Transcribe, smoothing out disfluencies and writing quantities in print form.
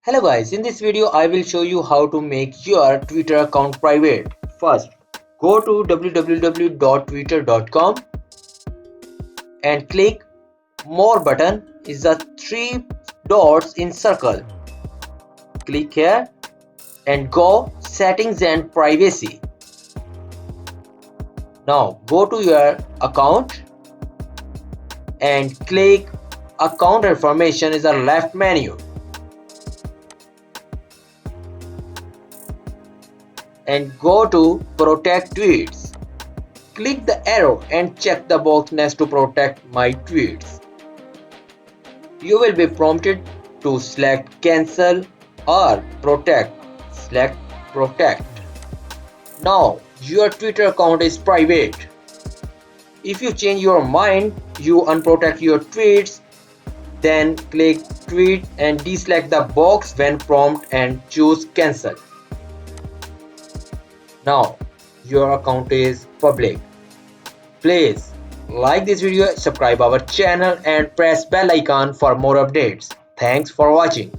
Hello guys, in this video I will show you how to make your Twitter account private. First, go to www.twitter.com and click more button is the three dots in circle. Click here and go settings and privacy. Now go to your account and click account information is the left menu. And go to Protect Tweets. Click the arrow and check the box next to Protect My Tweets. You will be prompted to select Cancel or Protect. Select Protect. Now your Twitter account is private. If you change your mind, you unprotect your tweets, then click Tweet and deselect the box when prompted and choose Cancel. Now your account is public. Please like this video, subscribe our channel and press bell icon for more updates. Thanks for watching.